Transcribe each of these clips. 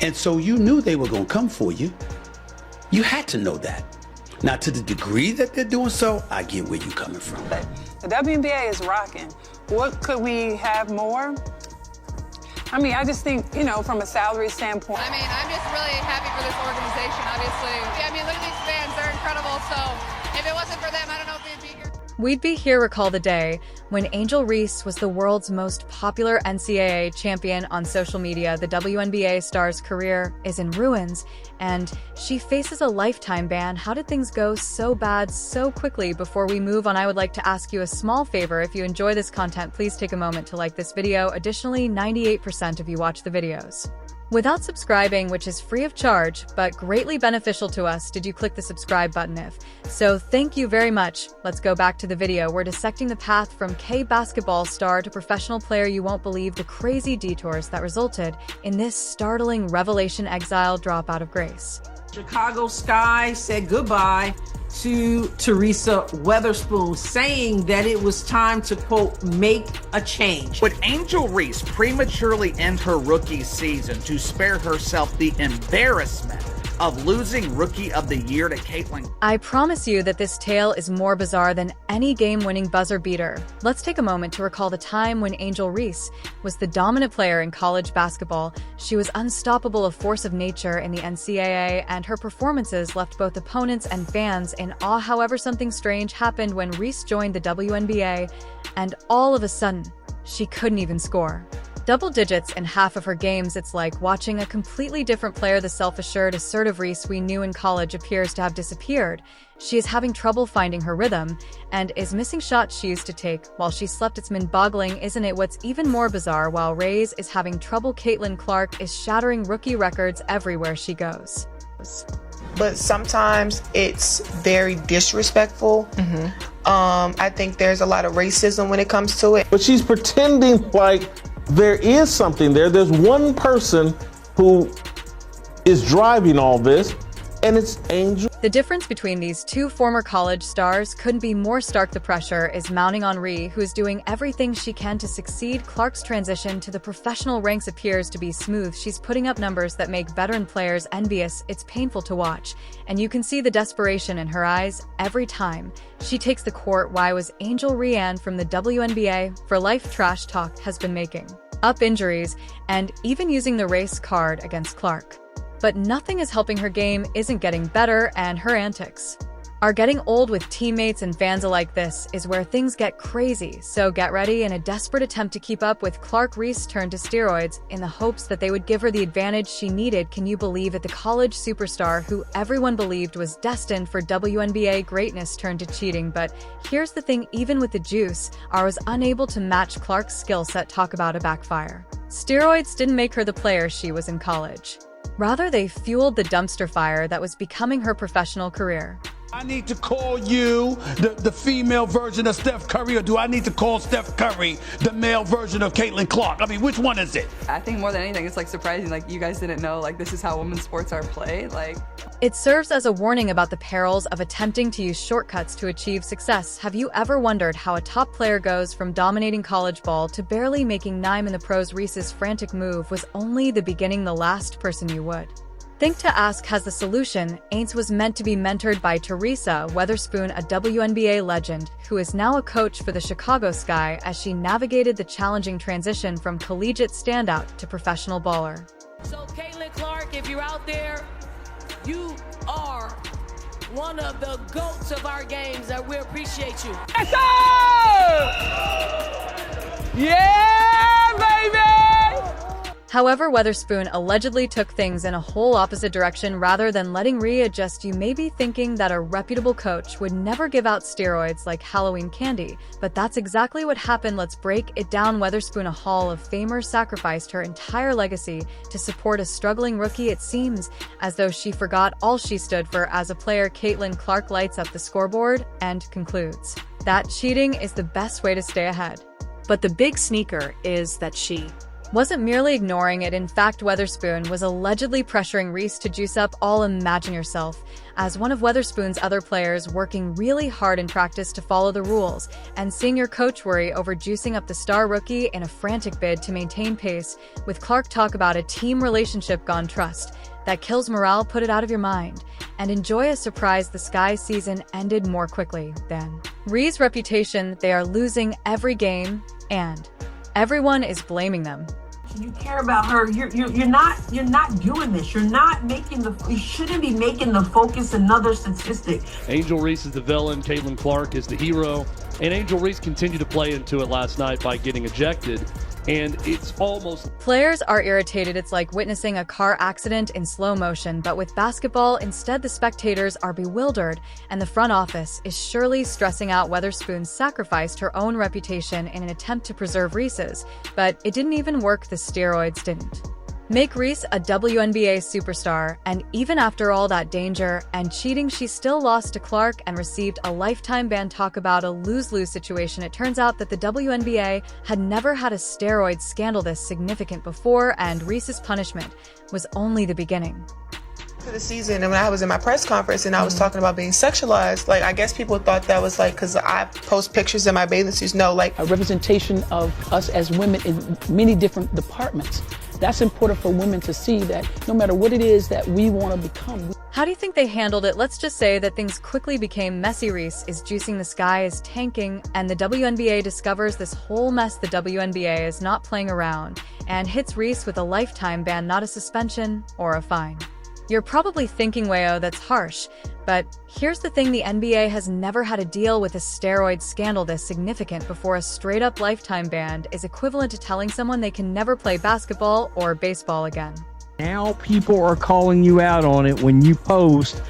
And so you knew they were going to come for you. You had to know that. Now, to the degree that they're doing so, I get where you're coming from. The WNBA is rocking. What could we have more? I mean, I just think, you know, from a salary standpoint. I mean, I'm just really happy for this organization, obviously. I mean, look at these fans. They're incredible. So if it wasn't for them, I don't know if we'd be here. We'd be here recall the day when Angel Reese was the world's most popular NCAA champion on social media. The WNBA star's career is in ruins, and she faces a lifetime ban. How did things go so bad so quickly? Before we move on, I would like to ask you a small favor. If you enjoy this content, please take a moment to like this video. Additionally, 98% of you watch the videos without subscribing, which is free of charge, but greatly beneficial to us. Did you click the subscribe button? If so, thank you very much. Let's go back to the video. We're dissecting the path from basketball star to professional player. You won't believe the crazy detours that resulted in this startling revelation. Exile, drop out of grace. Chicago Sky said goodbye to Teresa Weatherspoon, saying that it was time to, quote, make a change. Would Angel Reese prematurely end her rookie season to spare herself the embarrassment of losing Rookie of the Year to Caitlin? I promise you that this tale is more bizarre than any game-winning buzzer beater. Let's take a moment to recall the time when Angel Reese was the dominant player in college basketball. She was unstoppable, a force of nature in the NCAA, and her performances left both opponents and fans in awe. However, something strange happened when Reese joined the WNBA, and all of a sudden, she couldn't even score double digits in half of her games. It's like watching a completely different player. The self-assured, assertive Reese we knew in college appears to have disappeared. She is having trouble finding her rhythm and is missing shots she used to take while she slept. It's mind-boggling, isn't it? What's even more bizarre, while Reese is having trouble, Caitlin Clark is shattering rookie records everywhere she goes. But sometimes it's very disrespectful. I think there's a lot of racism when it comes to it. But she's pretending like there is something there. There's one person who is driving all this, and it's Angel. The difference between these two former college stars couldn't be more stark. The pressure is mounting on Reese, who is doing everything she can to succeed. Clark's transition to the professional ranks appears to be smooth. She's putting up numbers that make veteran players envious. It's painful to watch, and you can see the desperation in her eyes every time she takes the court. Why was Angel Reese from the WNBA for life? Trash talk has been making up injuries and even using the race card against Clark. But nothing is helping. Her game isn't getting better, and her antics are getting old. With teammates and fans alike, this is where things get crazy. So get ready. In a desperate attempt to keep up with Clark, Reese turned to steroids in the hopes that they would give her the advantage she needed. Can you believe it? The college superstar who everyone believed was destined for WNBA greatness turned to cheating. But here's the thing, even with the juice, I was unable to match Clark's skill set. Talk about a backfire. Steroids didn't make her the player she was in college. Rather, they fueled the dumpster fire that was becoming her professional career. I need to call you the female version of Steph Curry, or do I need to call Steph Curry the male version of Caitlin Clark? I mean, which one is it? I think more than anything, it's like surprising, like you guys didn't know, like this is how women's sports are played. Like, it serves as a warning about the perils of attempting to use shortcuts to achieve success. Have you ever wondered how a top player goes from dominating college ball to barely making name in the pros? Reese's frantic move was only the beginning. The last person you would think to ask has the solution. Aints was meant to be mentored by Teresa Weatherspoon, a WNBA legend, who is now a coach for the Chicago Sky as she navigated the challenging transition from collegiate standout to professional baller. So Caitlin Clark, if you're out there, you are one of the GOATs of our games, and we appreciate you. Yes, sir! Yeah, baby! However, Weatherspoon allegedly took things in a whole opposite direction. Rather than letting Reese adjust, you may be thinking that a reputable coach would never give out steroids like Halloween candy, but that's exactly what happened. Let's break it down. Weatherspoon, a Hall of Famer, sacrificed her entire legacy to support a struggling rookie. It seems as though she forgot all she stood for as a player. Caitlin Clark lights up the scoreboard and concludes that cheating is the best way to stay ahead. But the big sneaker is that she wasn't merely ignoring it. In fact, Weatherspoon was allegedly pressuring Reese to juice up all Imagine Yourself, as one of Weatherspoon's other players working really hard in practice to follow the rules, and seeing your coach worry over juicing up the star rookie in a frantic bid to maintain pace, with Clark talk about a team relationship gone trust. That kills morale, put it out of your mind, and enjoy a surprise. The Sky's season ended more quickly than Reese's reputation. They are losing every game, and everyone is blaming them. You care about her. You're not doing this. You shouldn't be making the focus another statistic. Angel Reese is the villain, Caitlin Clark is the hero, and Angel Reese continued to play into it last night by getting ejected. And it's almost... Players are irritated. It's like witnessing a car accident in slow motion, but with basketball, instead the spectators are bewildered, and the front office is surely stressing out. Weatherspoon sacrificed her own reputation in an attempt to preserve Reese's, but it didn't even work. The steroids didn't make Reese a WNBA superstar, and even after all that danger and cheating, she still lost to Clark and received a lifetime ban. Talk about a lose-lose situation. It turns out that the WNBA had never had a steroid scandal this significant before, and Reese's punishment was only the beginning. For the season, and when I was in my press conference and I was talking about being sexualized, like, I guess people thought that was like because I post pictures in my bathing suits. No, like a representation of us as women in many different departments. That's important for women to see, that no matter what it is that we want to become. How do you think they handled it? Let's just say that things quickly became messy. Reese is juicing, the Sky is tanking, and the WNBA discovers this whole mess. The WNBA is not playing around and hits Reese with a lifetime ban, not a suspension or a fine. You're probably thinking, Wayo, that's harsh. But here's the thing, the NBA has never had to deal with a steroid scandal this significant before. A straight-up lifetime ban is equivalent to telling someone they can never play basketball or baseball again. Now people are calling you out on it when you post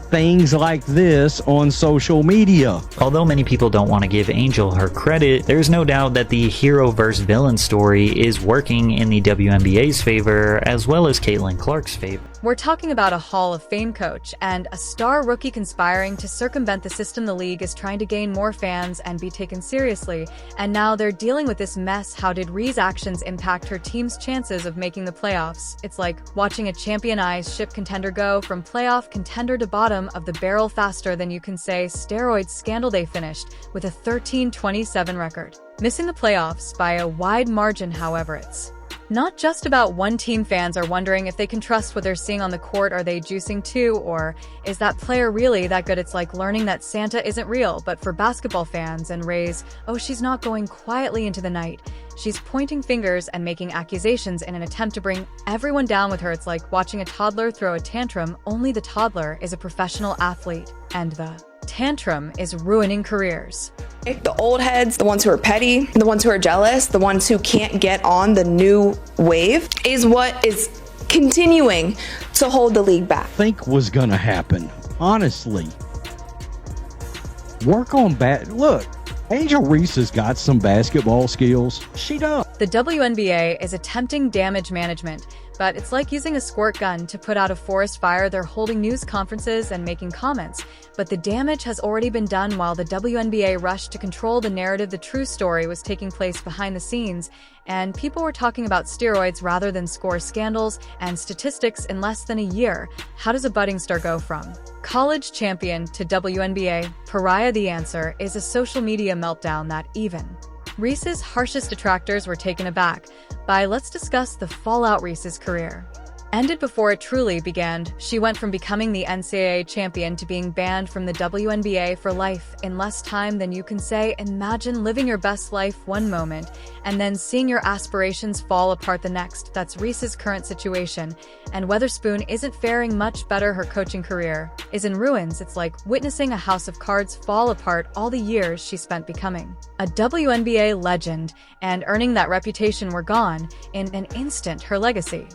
things like this on social media. Although many people don't want to give Angel her credit, there's no doubt that the hero versus villain story is working in the WNBA's favor as well as Caitlin Clark's favor. We're talking about a Hall of Fame coach and a star rookie conspiring to circumvent the system. The league is trying to gain more fans and be taken seriously, and now they're dealing with this mess. How did Reese's actions impact her team's chances of making the playoffs? It's like watching a championized ship contender go from playoff contender to bottom of the barrel faster than you can say. Steroid scandal. They finished with a 13-27 record, missing the playoffs by a wide margin. However, it's not just about one team. Fans are wondering if they can trust what they're seeing on the court. Are they juicing too, or is that player really that good? It's like learning that Santa isn't real, but for basketball fans. And Ray's, oh, she's not going quietly into the night. She's pointing fingers and making accusations in an attempt to bring everyone down with her. It's like watching a toddler throw a tantrum, only the toddler is a professional athlete, and the tantrum is ruining careers. The old heads, the ones who are petty, the ones who are jealous, the ones who can't get on the new wave is what is continuing to hold the league back. Think was gonna happen, honestly. Work on look, Angel Reese has got some basketball skills. She does. The WNBA is attempting damage management, but it's like using a squirt gun to put out a forest fire. They're holding news conferences and making comments, but the damage has already been done. While the WNBA rushed to control the narrative, the true story was taking place behind the scenes, and people were talking about steroids rather than score scandals and statistics in less than a year. How does a budding star go from college champion to WNBA pariah? The answer is a social media meltdown that even Reese's harshest detractors were taken aback by. Let's discuss the fallout. Reese's career ended before it truly began. She went from becoming the NCAA champion to being banned from the WNBA for life in less time than you can say. Imagine living your best life one moment and then seeing your aspirations fall apart the next. That's Reese's current situation, and Weatherspoon isn't faring much better. Her coaching career is in ruins. It's like witnessing a house of cards fall apart. All the years she spent becoming a WNBA legend and earning that reputation were gone in an instant. Her legacy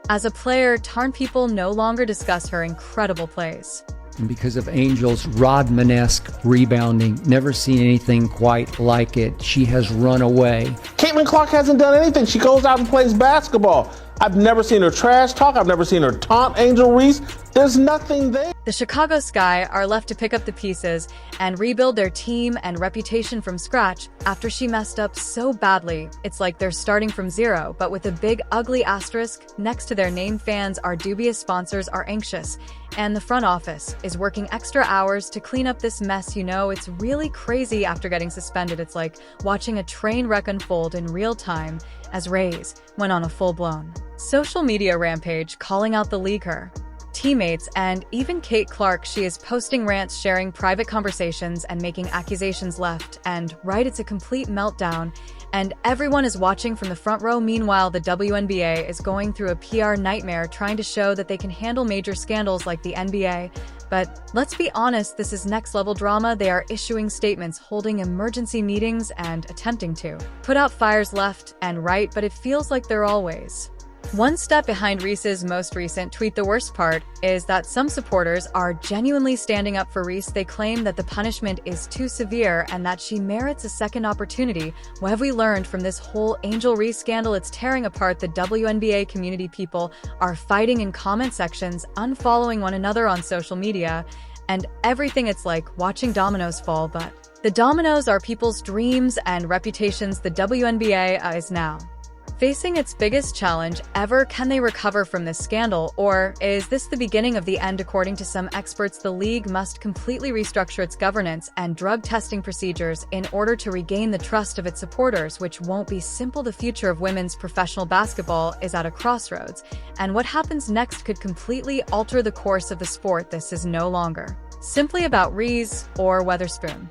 as a player tarn. People no longer discuss her incredible plays. And because of Angel's Rodman-esque rebounding, never seen anything quite like it. She has run away. Caitlin Clark hasn't done anything. She goes out and plays basketball. I've never seen her trash talk. I've never seen her taunt Angel Reese. There's nothing there. The Chicago Sky are left to pick up the pieces and rebuild their team and reputation from scratch after she messed up so badly. It's like they're starting from zero, but with a big ugly asterisk next to their name. Fans are dubious, sponsors are anxious, and the front office is working extra hours to clean up this mess. You know, it's really crazy after getting suspended. It's like watching a train wreck unfold in real time as Reese went on a full-blown social media rampage, calling out the league, her teammates, and even Kate Clark. She is posting rants, sharing private conversations, and making accusations left and right. It's a complete meltdown, and everyone is watching from the front row. Meanwhile, the WNBA is going through a PR nightmare, trying to show that they can handle major scandals like the NBA. But let's be honest, this is next-level drama. They are issuing statements, holding emergency meetings, and attempting to put out fires left and right, but it feels like they're always one step behind. Reese's most recent tweet. The worst part is that some supporters are genuinely standing up for Reese. They claim that the punishment is too severe and that she merits a second opportunity. What have we learned from this whole Angel Reese scandal? It's tearing apart the WNBA community. People are fighting in comment sections, unfollowing one another on social media, and everything. It's like watching dominoes fall, but the dominoes are people's dreams and reputations. The WNBA is now facing its biggest challenge ever. Can they recover from this scandal, or is this the beginning of the end? According to some experts, the league must completely restructure its governance and drug testing procedures in order to regain the trust of its supporters, which won't be simple. The future of women's professional basketball is at a crossroads, and what happens next could completely alter the course of the sport. This is no longer simply about Reese or Weatherspoon.